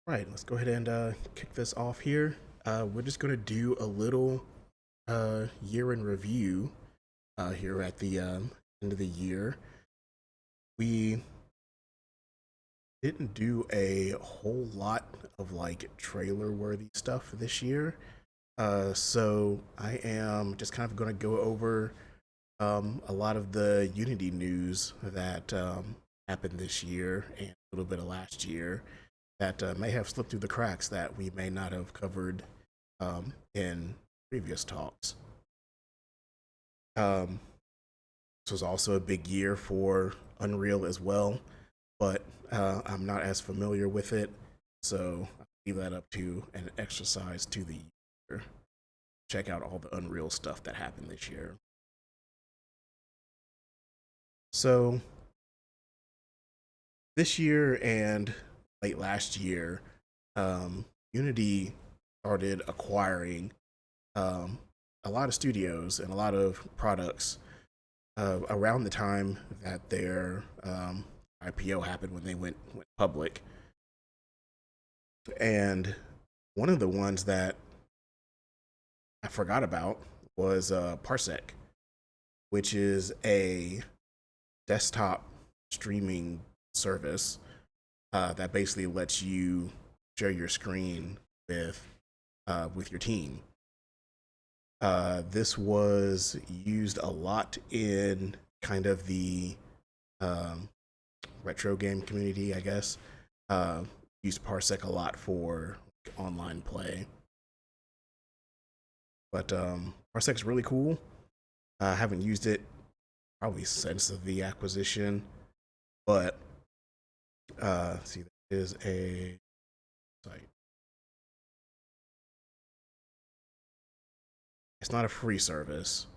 Right, let's go ahead and kick this off here. We're just going to do a little year in review here at the end of the year. We didn't do a whole lot of like trailer worthy stuff this year. So I am just kind of going to go over a lot of the Unity news that happened this year and a little bit of last year that may have slipped through the cracks that we may not have covered in previous talks. Um, this was also a big year for Unreal as well, but I'm not as familiar with it, so I'll leave that up to an exercise to the user. Check out all the Unreal stuff that happened this year. So this year and late last year, Unity started acquiring um, a lot of studios and a lot of products around the time that their IPO happened when they went public. And one of the ones that I forgot about was Parsec, which is a desktop streaming service that basically lets you share your screen with your team. This was used a lot in kind of the um, retro game community, I guess. Used Parsec a lot for online play, but Parsec's really cool. I haven't used it probably since the acquisition, but see, there is a site. It's not a free service,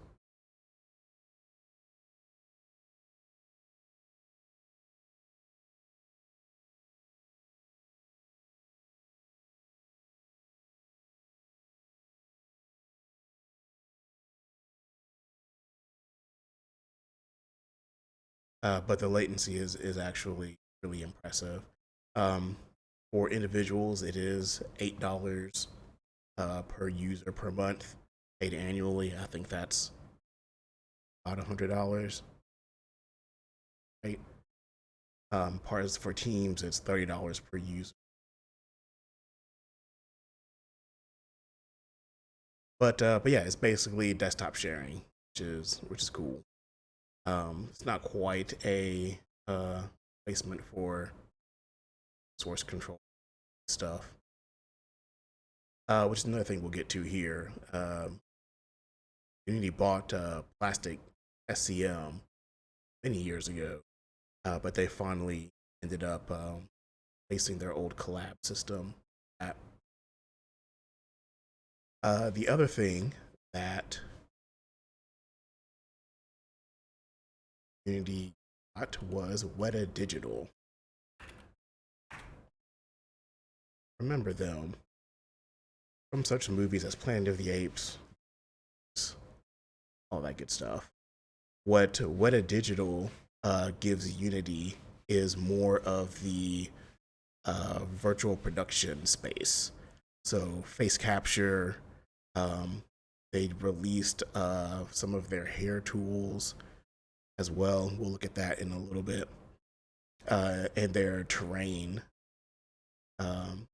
but the latency is actually really impressive. Um, for individuals, it is $8 per user per month, paid annually. I think that's about $100, right? Parts for teams, it's $30 per user. But yeah, it's basically desktop sharing, which is cool. It's not quite a placement for source control stuff, which is another thing we'll get to here. Unity bought Plastic SCM many years ago, but they finally ended up placing their old collab system. At the other thing that Unity got was Weta Digital. Remember them from such movies as Planet of the Apes, all that good stuff. What Weta Digital gives Unity is more of the virtual production space. So face capture, um, they released some of their hair tools as well. We'll look at that in a little bit. And their terrain um,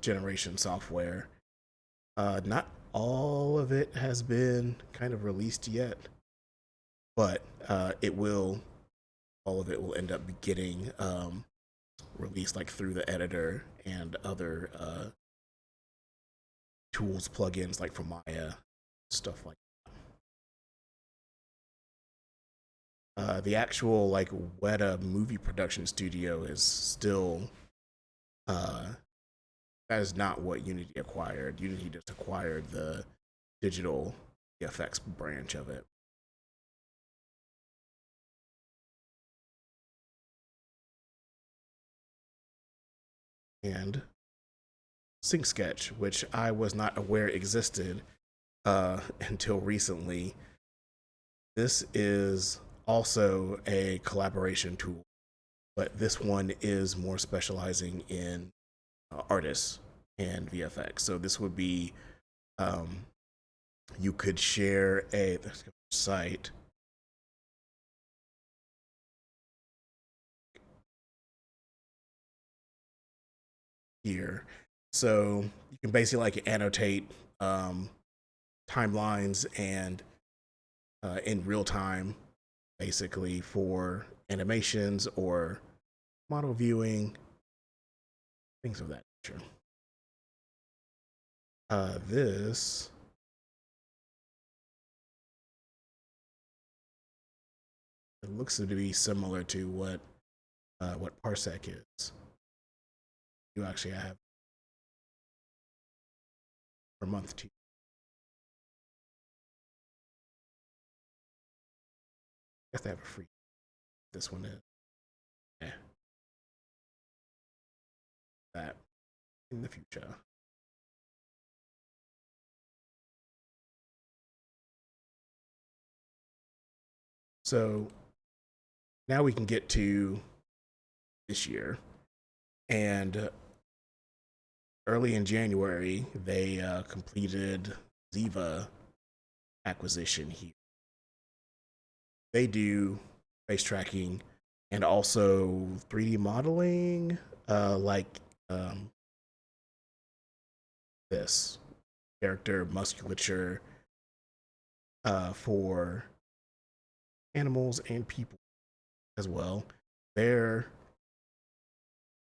generation software. Not all of it has been kind of released yet, but it will. All of it will end up getting released like through the editor and other tools, plugins like from Maya, stuff like that. The actual like Weta movie production studio is still uh, that is not what Unity acquired. Unity just acquired the digital effects branch of it. And Sync Sketch, which I was not aware existed until recently. This is also a collaboration tool, but this one is more specializing in artists and VFX. So this would be um, you could share a site here. So you can basically like annotate timelines and in real time, basically for animations or model viewing, things of that nature. This it looks to be similar to what Parsec is. You actually have per month to I guess they have a free. This one is yeah, that in the future. So now we can get to this year, and early in January they completed Ziva acquisition here. They do face tracking and also 3D modeling, like um, this character musculature for animals and people as well. Their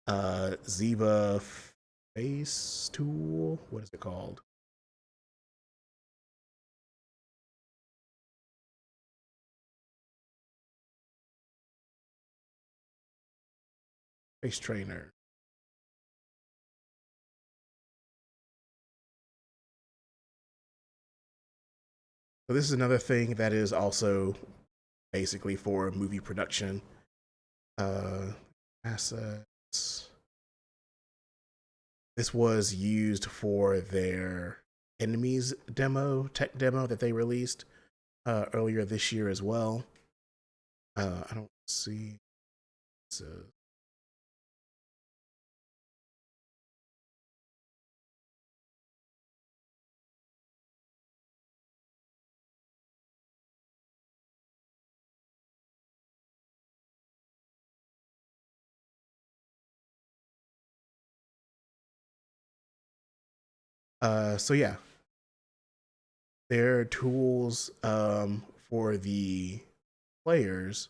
Ziva face tool, what is it called? Face trainer. So this is another thing that is also basically for movie production. Assets. This was used for their enemies demo, tech demo that they released earlier this year as well. I don't see. So, so yeah, their tools for the players,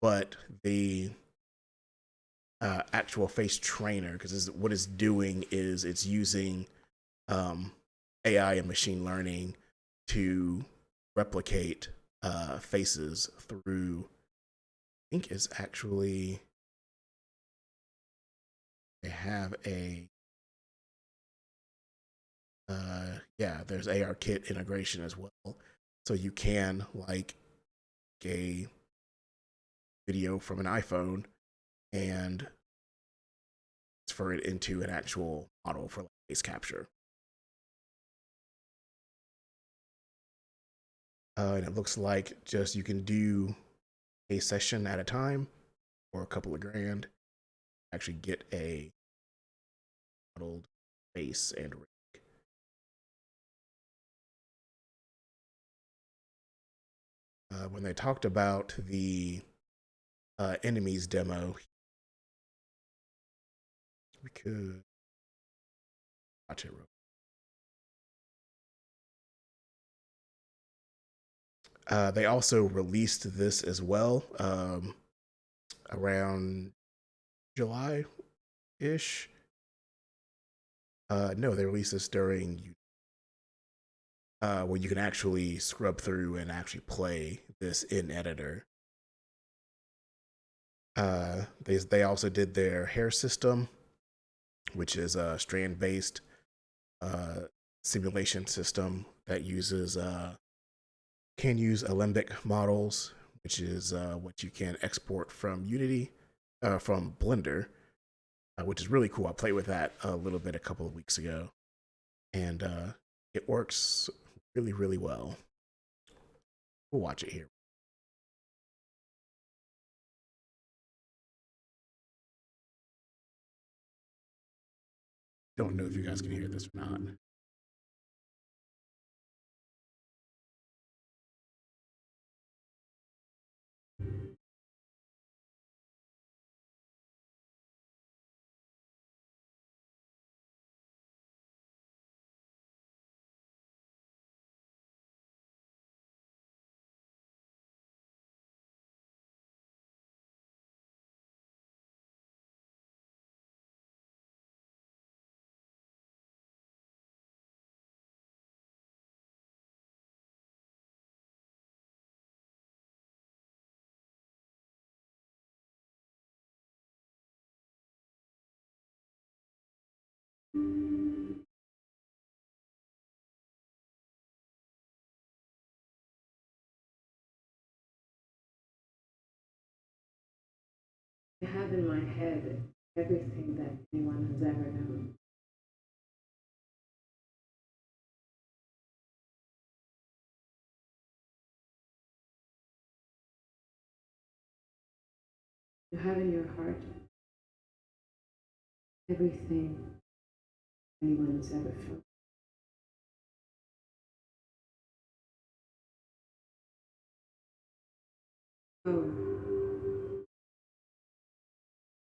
but the actual face trainer, because what it's doing is it's using um, AI and machine learning to replicate faces through. I think it's actually they have a yeah, there's AR kit integration as well, so you can like a video from an iPhone and transfer it into an actual model for like face capture. And it looks like just you can do a session at a time or a couple of grand, actually get a modeled face and rig. When they talked about the enemies demo, we could watch it real. They also released this as well around July ish. No, they released this during where you can actually scrub through and actually play this in editor. They also did their hair system, which is a strand based uh, simulation system that uses can use alembic models, which is what you can export from Unity from Blender, which is really cool. I played with that a little bit a couple of weeks ago, and it works really well. We'll watch it here. Don't know if you guys can hear this or not. I have in my head everything that anyone has ever known. You have in your heart everything anyone has ever felt. Oh,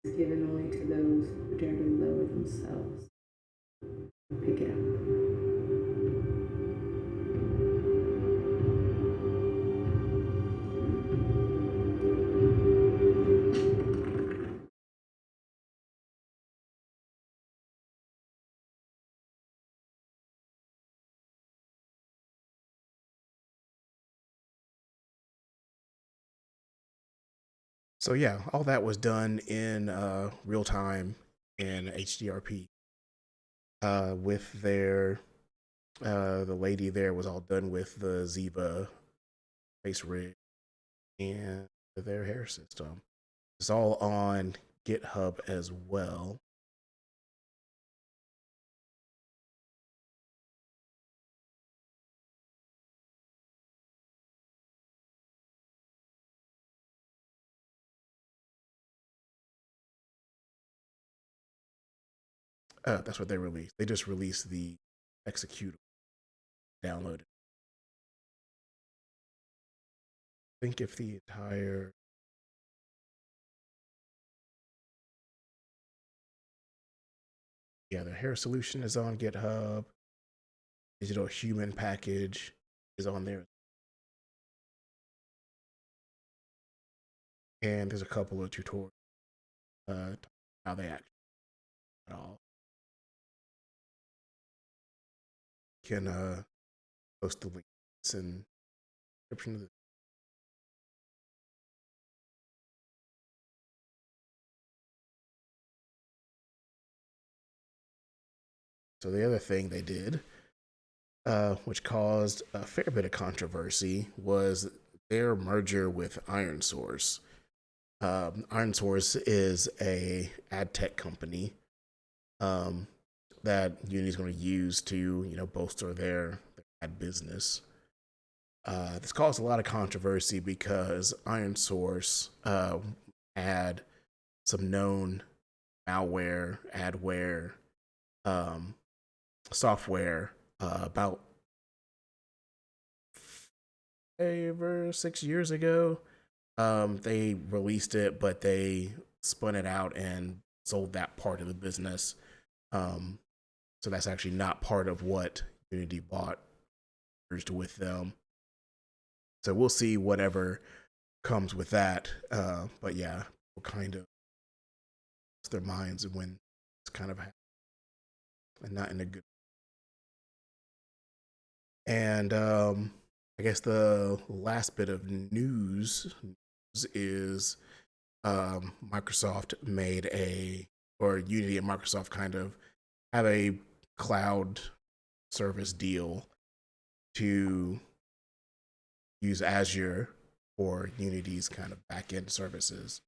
it's given only to those who dare to lower themselves and pick it up. So yeah, all that was done in real time in HDRP. With their the lady there was all done with the Ziva face rig and their hair system. It's all on GitHub as well. That's what they released. They just released the executable downloaded. I think if the entire the hair solution is on GitHub. Digital human package is on there, and there's a couple of tutorials how they actually at all can post the links and description of the. So the other thing they did, which caused a fair bit of controversy, was their merger with Iron Source. Iron Source is a ad tech company um, that Unity is going to use to bolster their ad business. This caused a lot of controversy because Iron Source had some known malware, adware, um, software about 5 or 6 years ago. They released it, but they spun it out and sold that part of the business. Um, so that's actually not part of what Unity bought merged with them. So we'll see whatever comes with that. But yeah, we'll kind of their minds when it's kind of and not in a good. And I guess the last bit of news is Microsoft made or Unity and Microsoft kind of have a cloud service deal to use Azure for Unity's kind of backend services,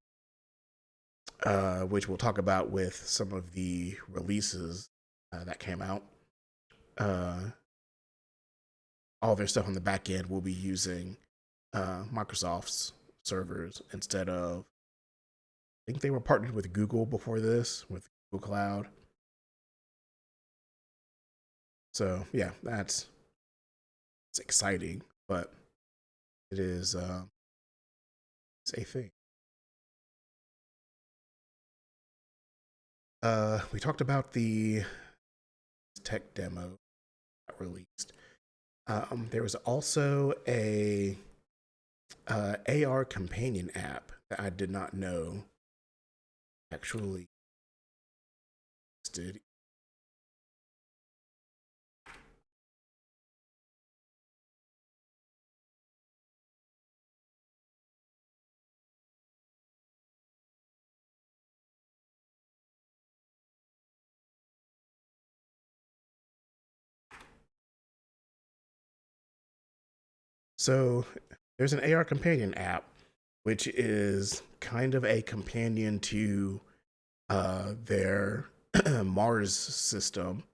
which we'll talk about with some of the releases that came out. All their stuff on the back end will be using Microsoft's servers instead of. I think they were partnered with Google before this, with Google Cloud. So yeah, it's exciting, but it is it's a thing. We talked about the tech demo that released. There was also a AR companion app that I did not know actually existed. So there's an AR companion app, which is kind of a companion to their Mars system,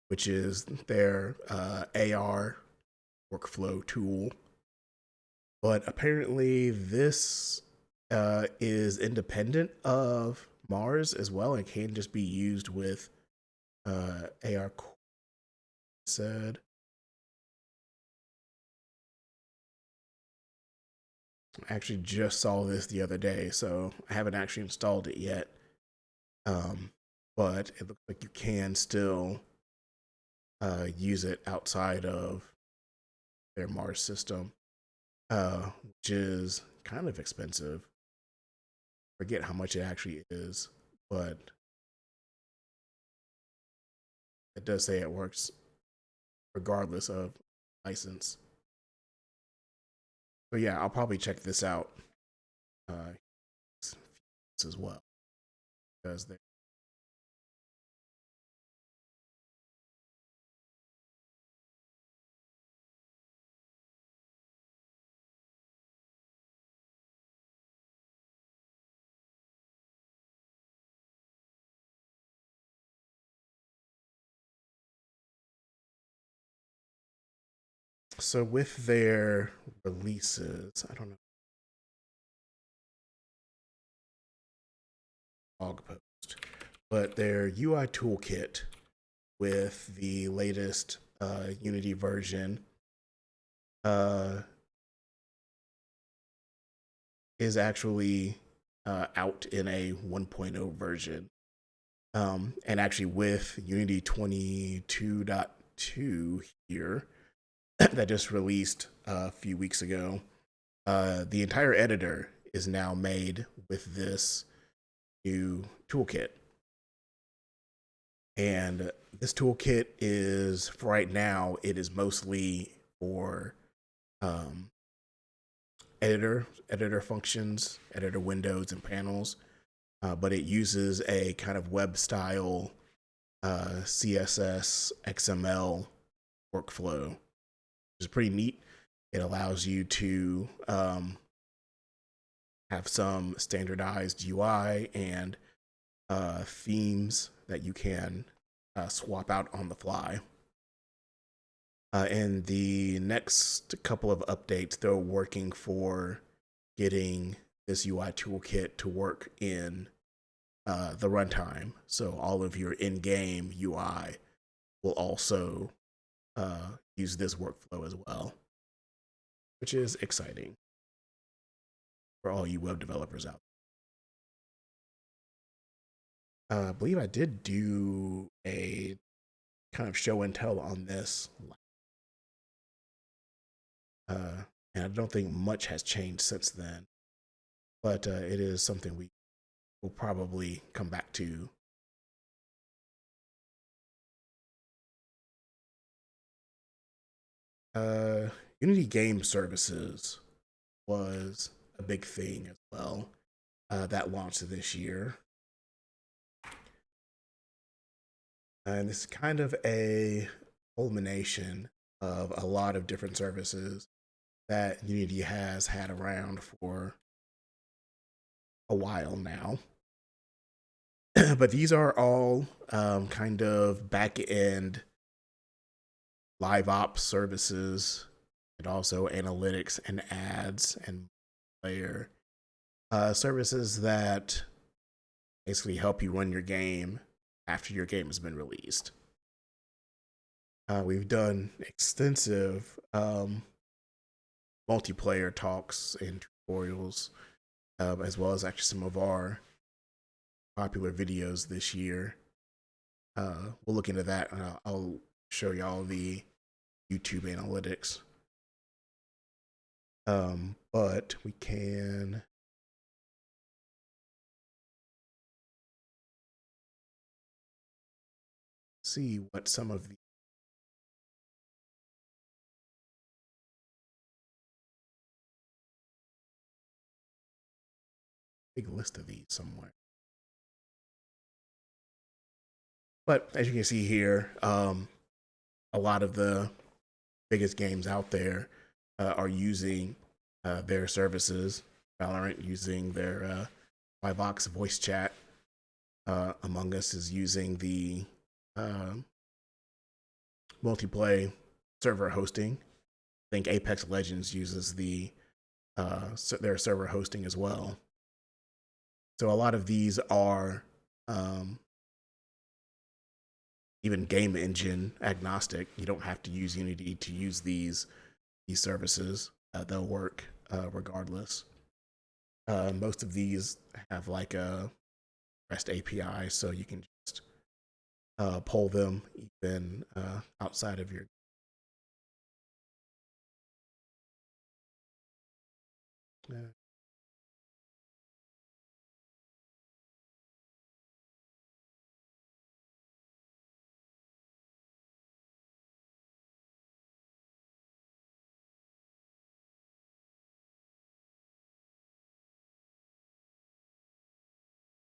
which is their AR workflow tool. But apparently, this is independent of Mars as well and can just be used with AR. Said I actually just saw this the other day, so I haven't actually installed it yet. Um, but it looks like you can still use it outside of their Mars system, which is kind of expensive. Forget how much it actually is, but it does say it works regardless of license. So yeah, I'll probably check this out as well because they. So with their releases, I don't know blog post, but their UI toolkit with the latest Unity version uh, is actually out in a 1.0 version. And actually, with Unity 22.2 here, that just released a few weeks ago, the entire editor is now made with this new toolkit. And this toolkit is, for right now, it is mostly for um, editor functions, editor windows, and panels. But it uses a kind of web style CSS XML workflow, which is pretty neat. It allows you to have some standardized UI and themes that you can swap out on the fly. In the next couple of updates, they're working for getting this UI toolkit to work in the runtime. So all of your in-game UI will also use this workflow as well, which is exciting for all you web developers out there. I believe I did do a kind of show and tell on this, and I don't think much has changed since then. But it is something we will probably come back to. Uh, Unity Game Services was a big thing as well. That launched this year. And this is kind of a culmination of a lot of different services that Unity has had around for a while now. But these are all kind of back end live ops services and also analytics and ads and player services that basically help you run your game after your game has been released. We've done extensive multiplayer talks and tutorials, as well as actually some of our popular videos this year. We'll look into that. I'll show y'all the YouTube analytics. But we can see what some of the big list of these somewhere. But as you can see here, a lot of the biggest games out there are using their services. Valorant using their Vivox voice chat. Among Us is using the multiplayer server hosting. I think Apex Legends uses their server hosting as well. So a lot of these are even game engine agnostic. You don't have to use Unity to use these services. They'll work regardless. Most of these have like a REST API, so you can just pull them even outside of your.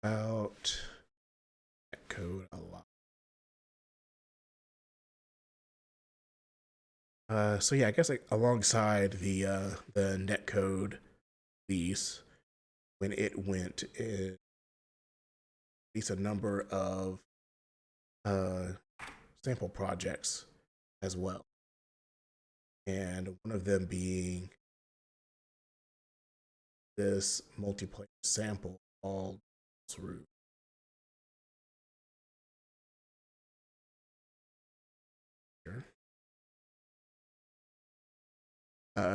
About code a lot. So yeah, I guess like alongside the netcode lease, when it went, it released a number of uh, sample projects as well, and one of them being this multiplayer sample called Root.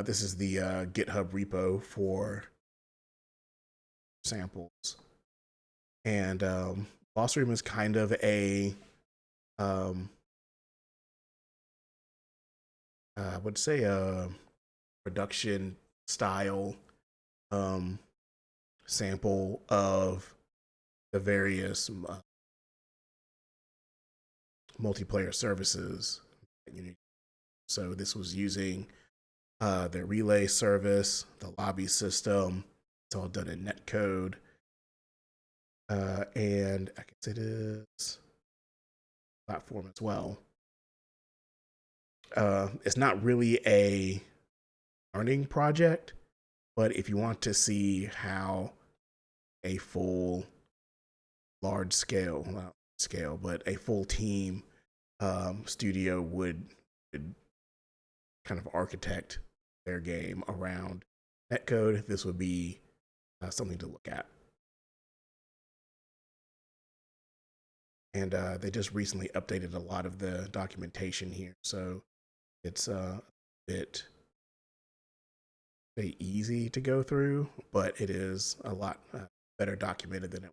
This is the GitHub repo for samples, and Boss Room is kind of a I would say a production style sample of the various multiplayer services. So this was using the relay service, the lobby system. It's all done in netcode. And I guess it is platform as well. It's not really a learning project, but if you want to see how a full large scale, not scale, but a full team studio would kind of architect their game around netcode, this would be something to look at. And they just recently updated a lot of the documentation here, so it's a bit easy to go through, but it is a lot better documented than it.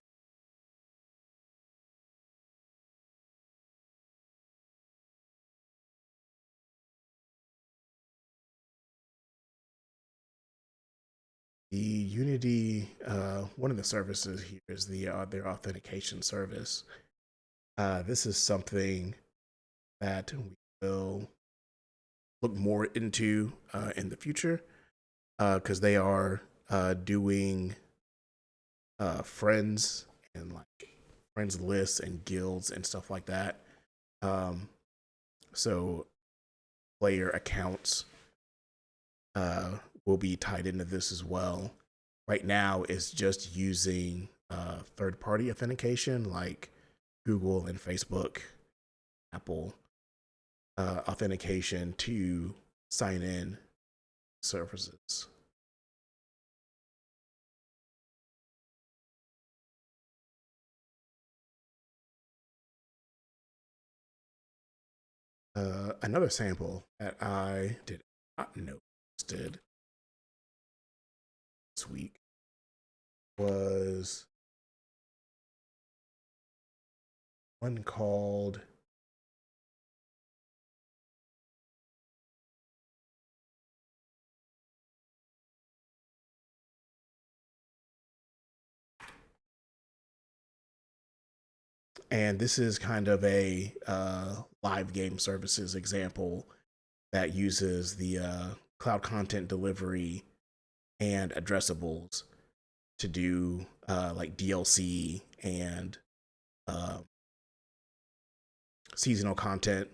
The Unity, one of the services here is their authentication service. This is something that we will look more into in the future because they are doing friends and like friends lists and guilds and stuff like that. So player accounts will be tied into this as well. Right now, it's just using third-party authentication like Google and Facebook, Apple authentication to sign in services. Another sample that I did not notice did this week was one called and this is kind of a live game services example that uses the cloud content delivery and addressables to do like DLC and uh, seasonal content,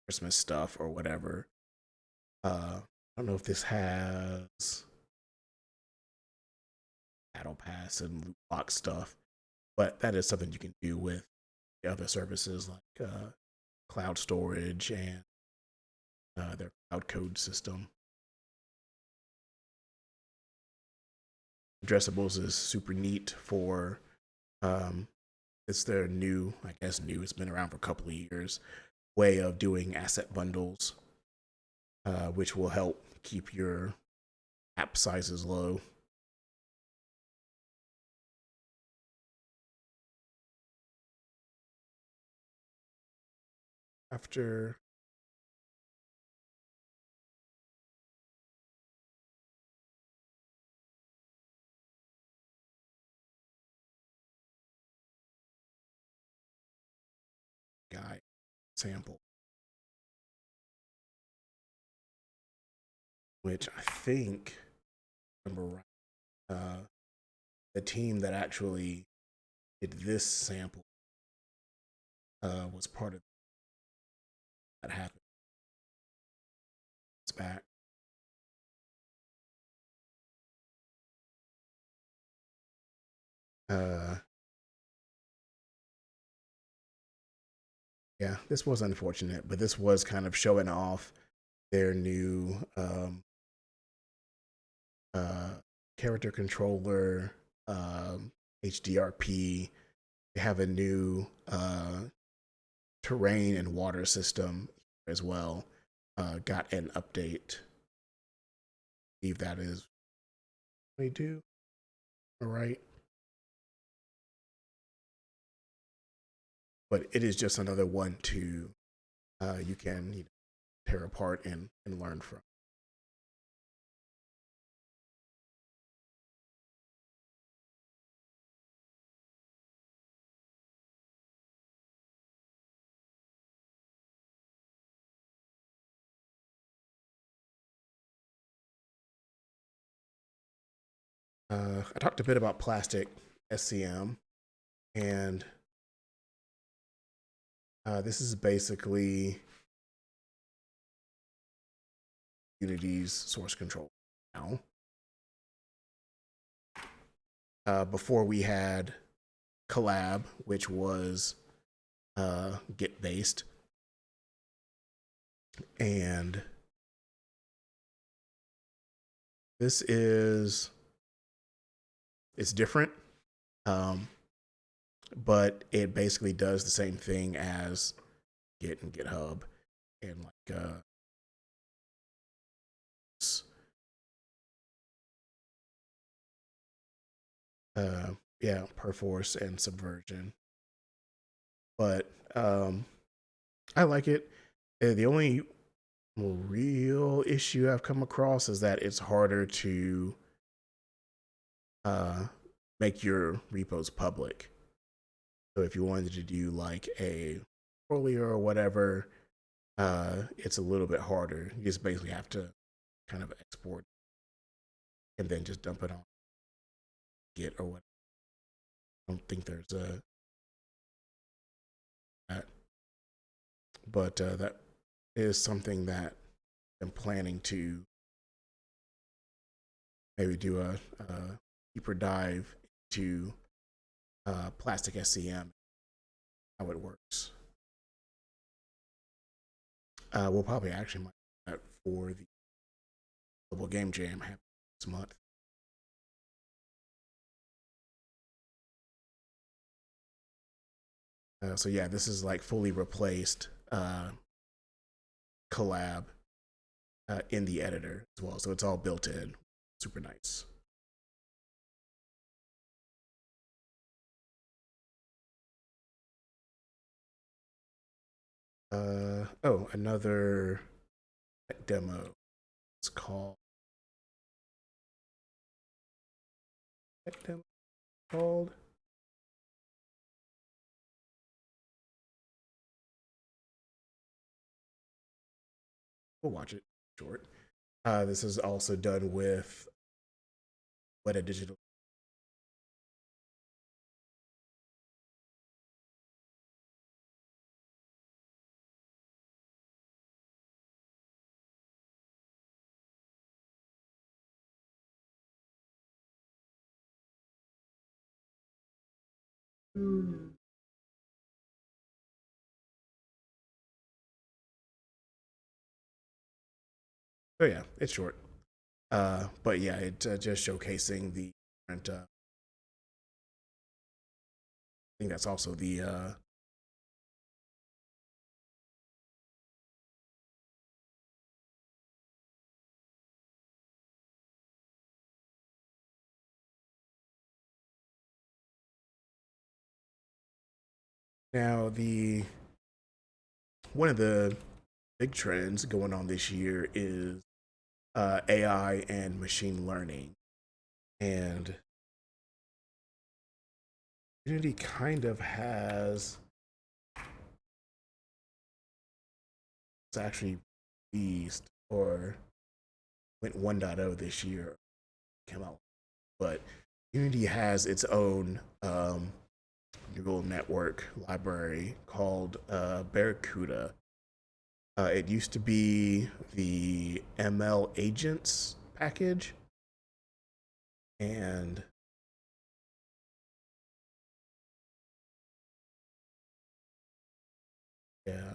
Christmas stuff, or whatever. I don't know if this has battle pass and loot box stuff, but that is something you can do with the other services like cloud storage and their cloud code system. Addressables is super neat for it's their new, I guess new, it's been around for a couple of years, way of doing asset bundles, which will help keep your app sizes low. After guy sample, which I think, remember right, the team that actually did this sample was part of that happened. It's back. Uh, yeah, this was unfortunate, but this was kind of showing off their new uh, character controller, HDRP. They have a new terrain and water system as well. Got an update. I believe that is 22. All right. But it is just another one to you can tear apart and learn from. I talked a bit about plastic SCM, and this is basically Unity's source control now. Before we had Collab, which was Git based, and this is it's different, um, but it basically does the same thing as Git and GitHub, and like yeah, Perforce and Subversion. But I like it. The only real issue I've come across is that it's harder to uh, make your repos public. So if you wanted to do like a portfolio or whatever, it's a little bit harder. You just basically have to kind of export and then just dump it on Git or what. I don't think there's a that, but that is something that I'm planning to maybe do a deeper dive into plastic SCM, how it works. We'll probably actually might do that for the global game jam happening this month. So yeah, this is like fully replaced collab in the editor as well. So it's all built in. Super nice. Oh, another demo. It's called what demo called? We'll watch it short. This is also done with what a digital. Mm. Oh yeah, it's short. But yeah, it just showcasing the different. I think that's also the now the one of the big trends going on this year is AI and machine learning, and Unity kind of has it's actually released or went 1.0 this year, came out, but Unity has its own neural network library called Barracuda. It used to be the ML agents package, and yeah,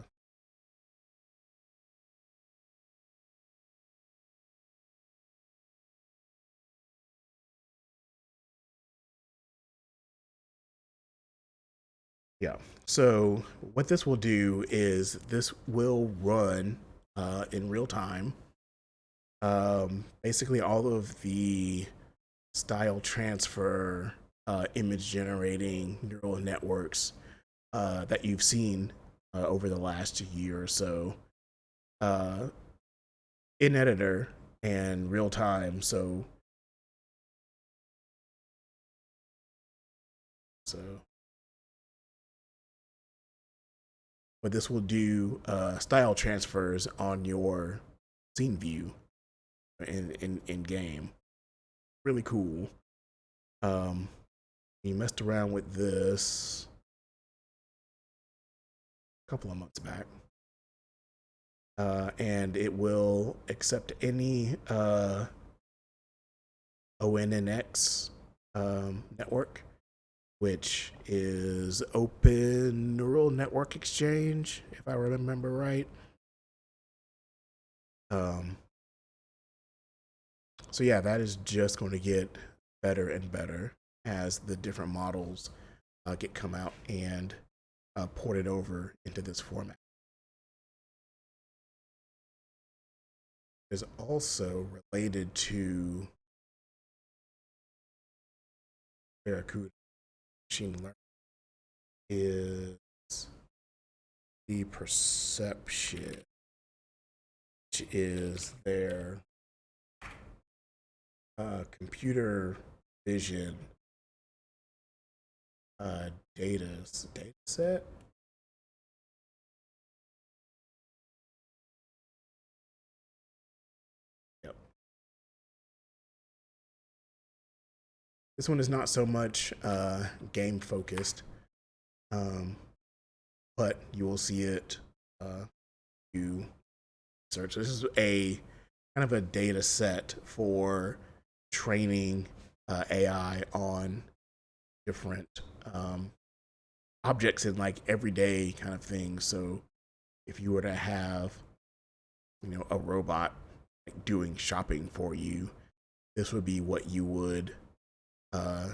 yeah. So what this will do is this will run in real time. Basically, all of the style transfer, image generating neural networks that you've seen over the last year or so uh, in editor and real time. So what this will do style transfers on your scene view in game. Really cool. Um, you messed around with this a couple of months back. And it will accept any ONNX network, which is Open Neural Network Exchange, if I remember right. Um, so yeah, that is just going to get better and better as the different models get come out and ported over into this format. Is also related to Barracuda machine learning is the perception, which is their computer vision data set. Yep. This one is not so much game focused, um, but you will see it. You search. This is a kind of a data set for training AI on different objects in like everyday kind of things. So if you were to have, a robot like, doing shopping for you, this would be what you would uh,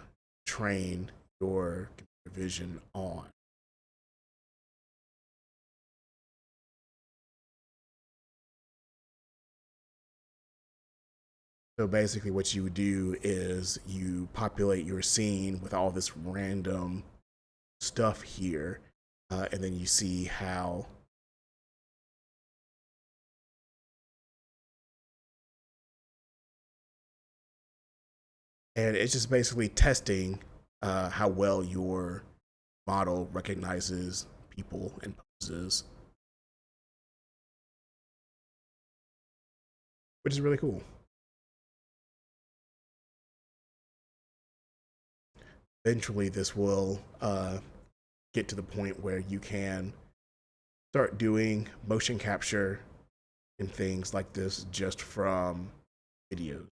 train your computer vision on. So basically, what you would do is you populate your scene with all this random stuff here, and then you see how. And it's just basically testing how well your model recognizes people and poses, which is really cool. Eventually, this will get to the point where you can start doing motion capture and things like this just from videos.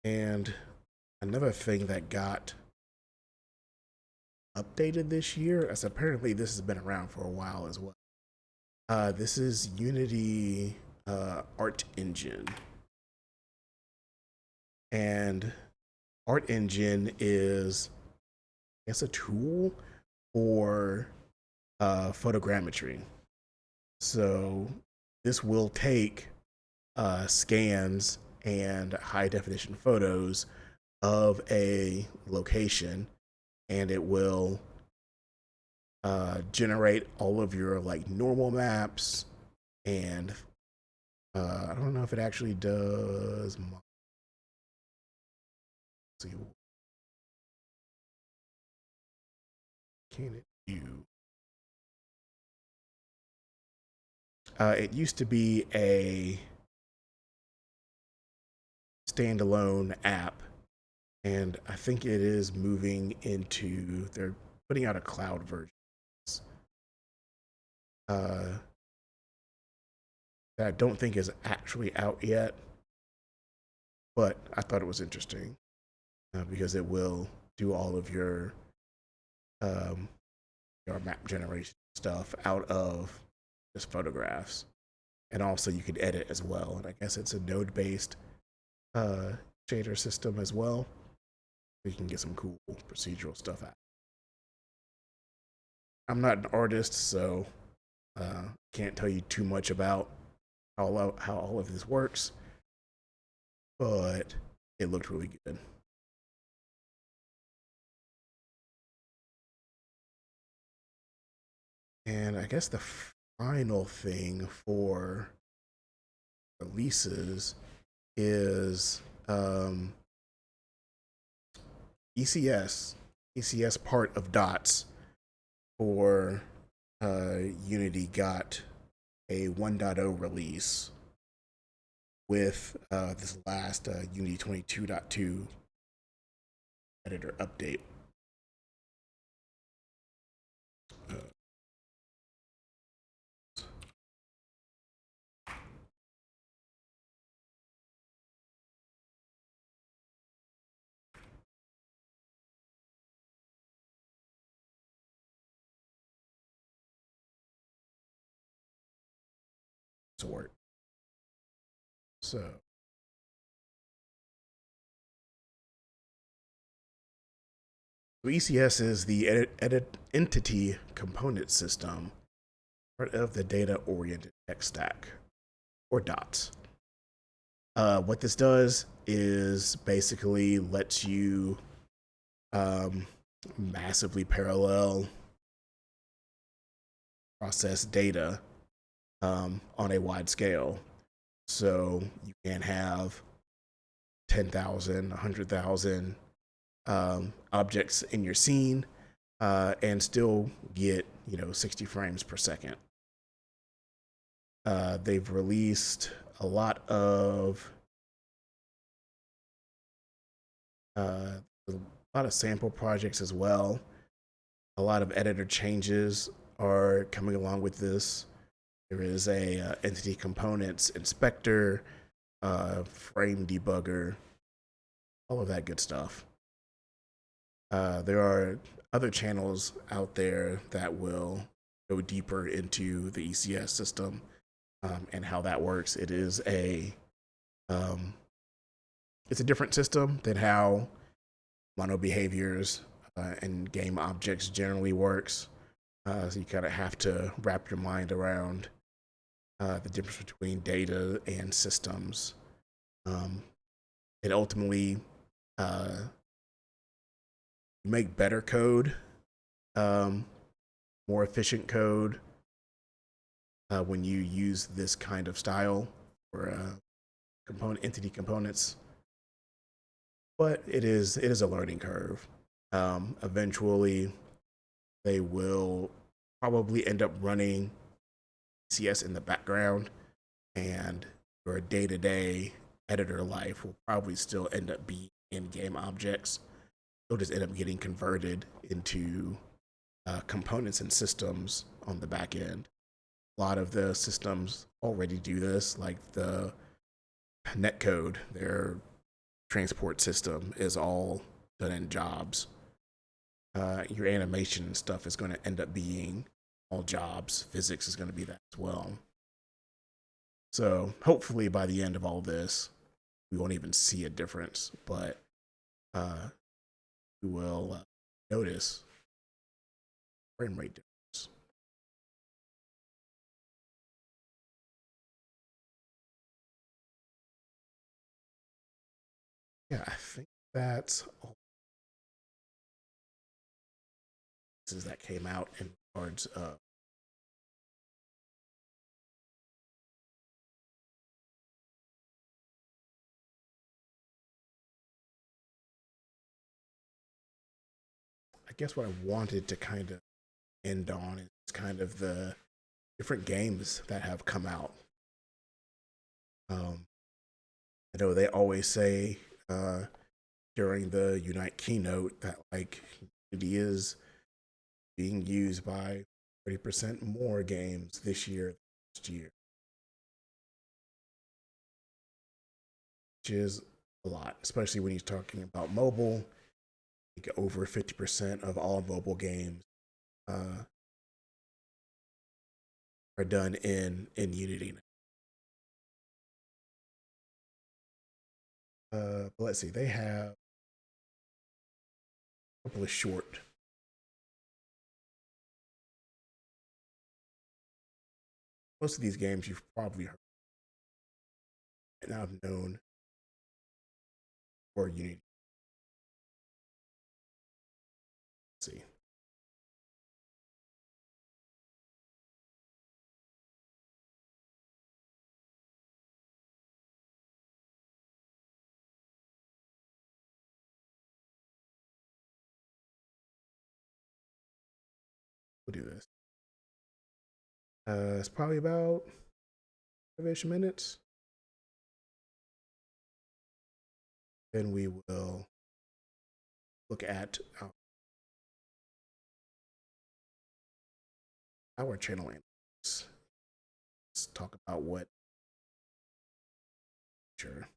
And another thing that got updated this year, as apparently this has been around for a while as well. This is Unity Art Engine. And Art Engine is, I guess, a tool for photogrammetry. So this will take scans and high definition photos of a location, and it will generate all of your like normal maps. And I don't know if it actually does. See, can it do? It used to be a standalone app, and I think it is moving into, they're putting out a cloud version that I don't think is actually out yet, but I thought it was interesting because it will do all of um, your map generation stuff out of just photographs, and also you can edit as well. And I guess it's a node-based shader system as well. You can get some cool procedural stuff out. I'm not an artist, so can't tell you too much about how all of this works, but it looked really good. And I guess the final thing for releases is ECS. ECS part of DOTS for Unity got a 1.0 release with this last Unity 22.2 editor update. Sort. So ECS is the edit entity component system, part of the data oriented tech stack, or DOTS. What this does is basically lets you massively parallel process data on a wide scale. So you can have 10,000, 100,000 objects in your scene and still get 60 frames per second. They've released a lot of sample projects as well. A lot of editor changes are coming along with this. There is a entity components inspector, frame debugger, all of that good stuff. There are other channels out there that will go deeper into the ECS system and how that works. Um, it's a different system than how mono behaviors and game objects generally works. So you kind of have to wrap your mind around the difference between data and systems. Um, and ultimately, you make better code, um, more efficient code when you use this kind of style for component entity components. But it is a learning curve. Eventually, they will probably end up running CS in the background, and your day to day editor life will probably still end up being in game objects. They'll just end up getting converted into components and systems on the back end. A lot of the systems already do this, like the netcode, their transport system is all done in jobs. Your animation and stuff is going to end up being all jobs. Physics is going to be that as well. So hopefully by the end of all this, we won't even see a difference, but we will notice frame rate difference. Yeah, I think that's all that came out in regards of I guess what I wanted to kind of end on is kind of the different games that have come out. Um, I know they always say during the Unite keynote that like it is being used by 30% more games this year than last year, which is a lot, especially when he's talking about mobile. I think over 50% of all mobile games uh, are done in Unity. But let's see, they have a couple of short. Most of these games you've probably heard and I've known for Unity. Let's see, we'll do this. It's probably about 5-ish minutes. Then we will look at our channel analytics. Let's talk about what. Sure.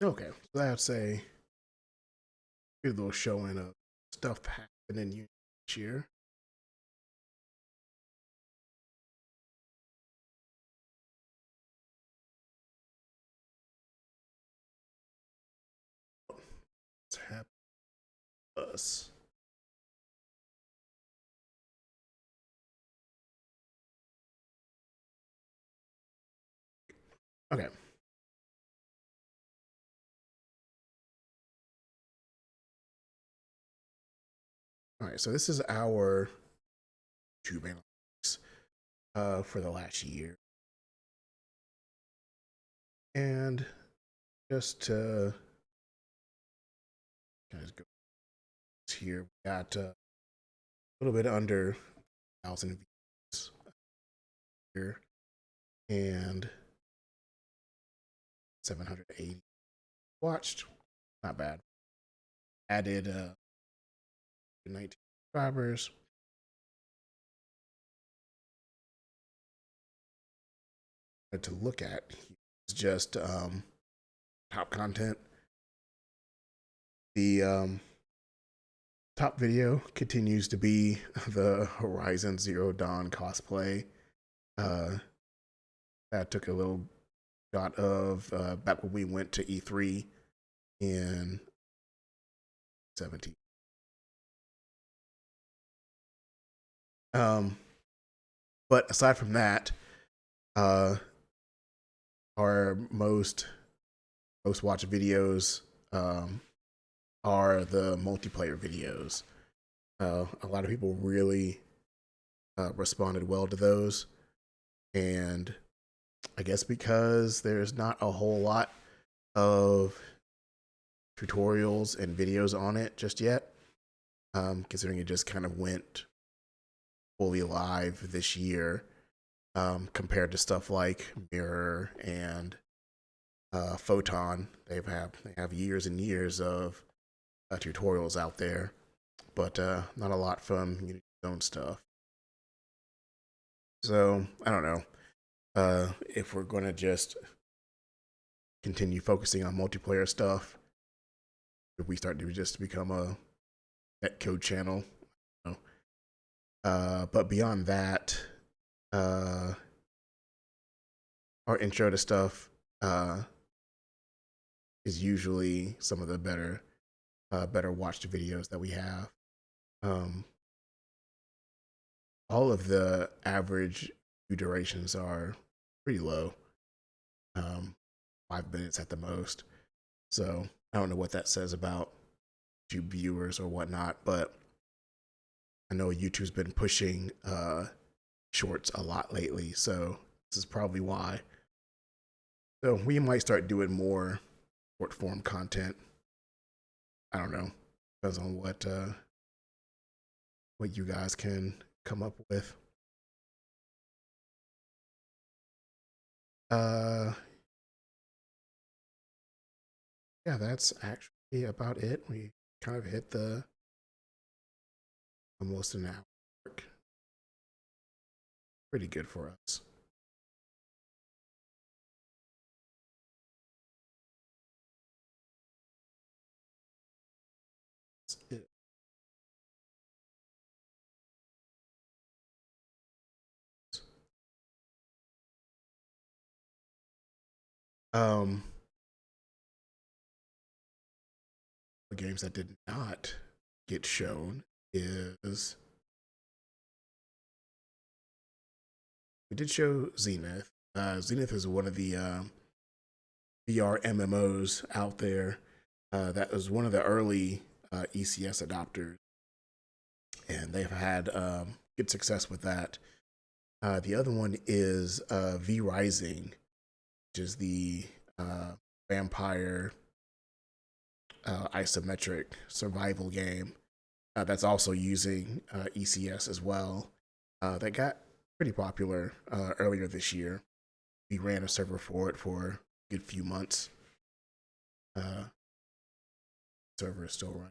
Okay, so that's a good little showing of stuff happening in this year. What's happened to us? Okay. All right, so this is our YouTube analytics for the last year. And just to kind of go here, we got a little bit under 1,000 views here and 780 watched. Not bad. Added 19 subscribers. To look at is just top content. The top video continues to be the Horizon Zero Dawn cosplay. That took a little shot of back when we went to E3 in 17. But aside from that, our most watched videos are the multiplayer videos. A lot of people really responded well to those, and I guess because there's not a whole lot of tutorials and videos on it just yet, considering it just kind of went fully live this year, compared to stuff like Mirror and Photon. They have years and years of tutorials out there, but not a lot from Unity's own stuff. So I don't know if we're going to just continue focusing on multiplayer stuff. If we start to just become a netcode channel, but beyond that, our intro to stuff is usually some of the better watched videos that we have. All of the average view durations are pretty low, 5 minutes at the most. So I don't know what that says about YouTube viewers or whatnot, but I know YouTube's been pushing shorts a lot lately, so this is probably why. So we might start doing more short form content. I don't know. Depends on what you guys can come up with. Yeah, that's actually about it. We kind of hit the almost an hour mark. Pretty good for us. That's it. Um, the games that did not get shown is we did show Zenith. Zenith is one of the VR MMOs out there. That was one of the early ECS adopters, and they've had good success with that. The other one is V Rising, which is the vampire isometric survival game that's also using ECS as well. That got pretty popular earlier this year. We ran a server for it for a good few months. Server is still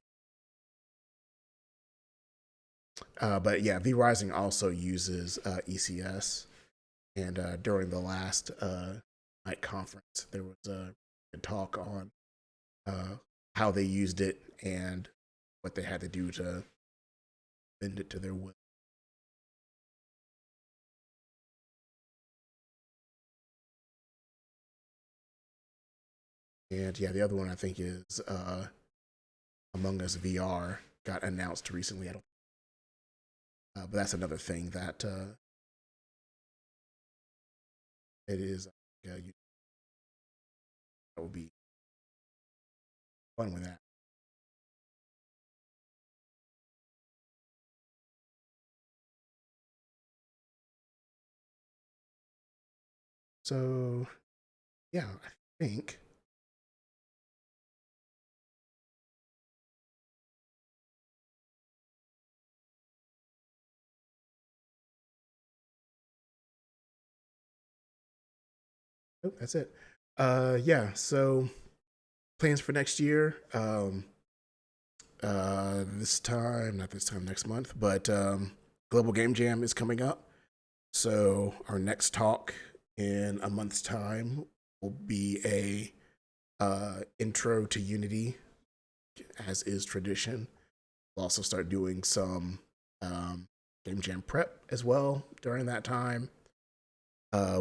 running. But yeah, V Rising also uses ECS. And during the last night conference, there was a talk on how they used it and what they had to do to bend it to their will. And yeah, the other one I think is Among Us VR got announced recently. I don't, but that's another thing that it is. That will be fun with that. So yeah, I think oh, that's it. Yeah. So plans for next year. This time, not this time, next month, but Global Game Jam is coming up. So our next talk in a month's time will be a intro to Unity, as is tradition. We'll also start doing some Game Jam prep as well during that time.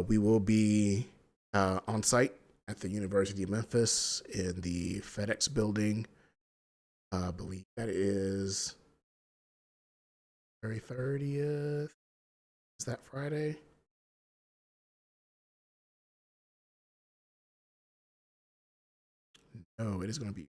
We will be on site at the University of Memphis in the FedEx building. I believe that is February 30th. Is that Friday? No, it is going to be.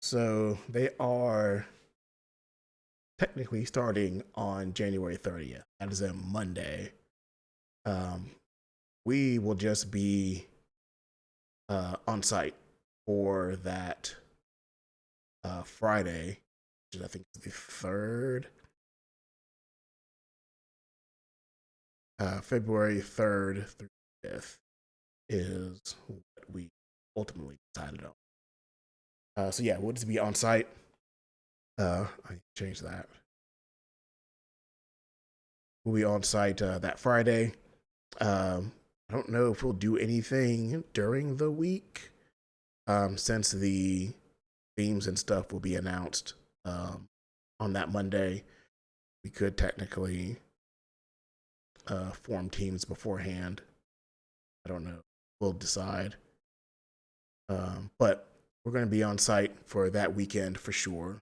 So they are technically starting on January 30th. That is a Monday. Um, we will just be on site for that Friday, which I think is the 3rd. February 3rd through 5th is what we ultimately decided on. So yeah, we'll just be on site. I changed that. We'll be on site that Friday. I don't know if we'll do anything during the week, since the themes and stuff will be announced on that Monday. We could technically form teams beforehand. I don't know. We'll decide. But we're going to be on site for that weekend for sure.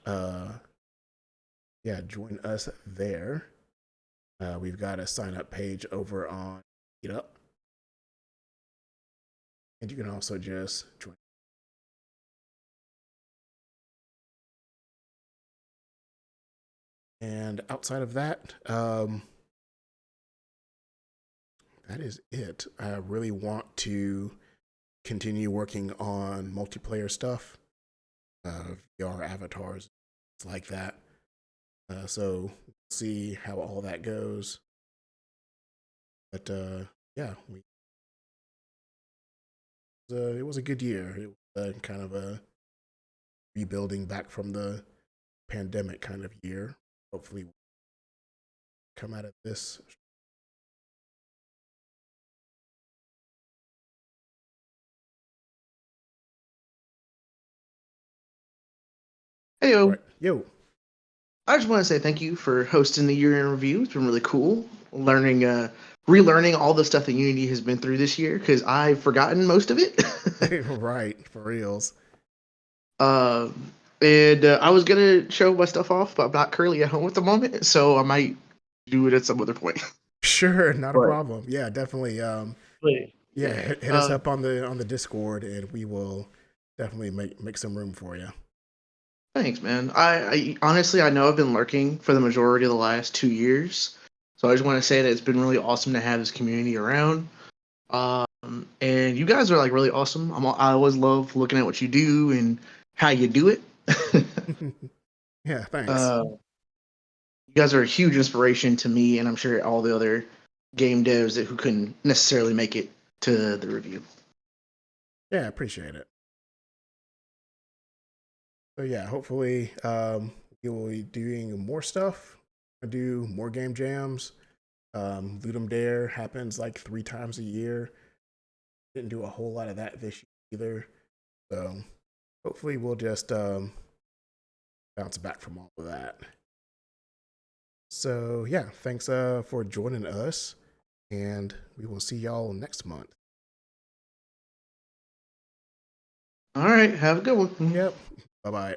Yeah, join us there. We've got a sign up page over on Meetup. And you can also just join. And outside of that, that is it. I really want to continue working on multiplayer stuff, VR avatars, like that. So see how all that goes. But yeah, it was a good year. It was kind of a rebuilding back from the pandemic kind of year. Hopefully, we'll come out of this. Hey, All right, yo. yo, I just want to say thank you for hosting the year in review. It's been really cool learning, relearning all the stuff that Unity has been through this year because I've forgotten most of it. right, for reals. uh, and I was gonna show my stuff off, but I'm not currently at home at the moment, so I might do it at some other point. Sure, not a But, problem. Yeah, definitely. but Yeah, yeah. hit us up on the Discord, and we will definitely make some room for you. Thanks, man. I honestly I know I've been lurking for the majority of the last 2 years, so I just want to say that it's been really awesome to have this community around. And you guys are like really awesome. I always love looking at what you do and how you do it. Yeah, thanks. Uh, you guys are a huge inspiration to me, and I'm sure all the other game devs who couldn't necessarily make it to the review. Yeah, I appreciate it. So yeah, hopefully we will be doing more stuff. I do more game jams. Ludum Dare happens like 3 times a year. Didn't do a whole lot of that this year either. So hopefully we'll just bounce back from all of that. So yeah, thanks for joining us, and we will see y'all next month. All right, have a good one. Yep. Bye bye.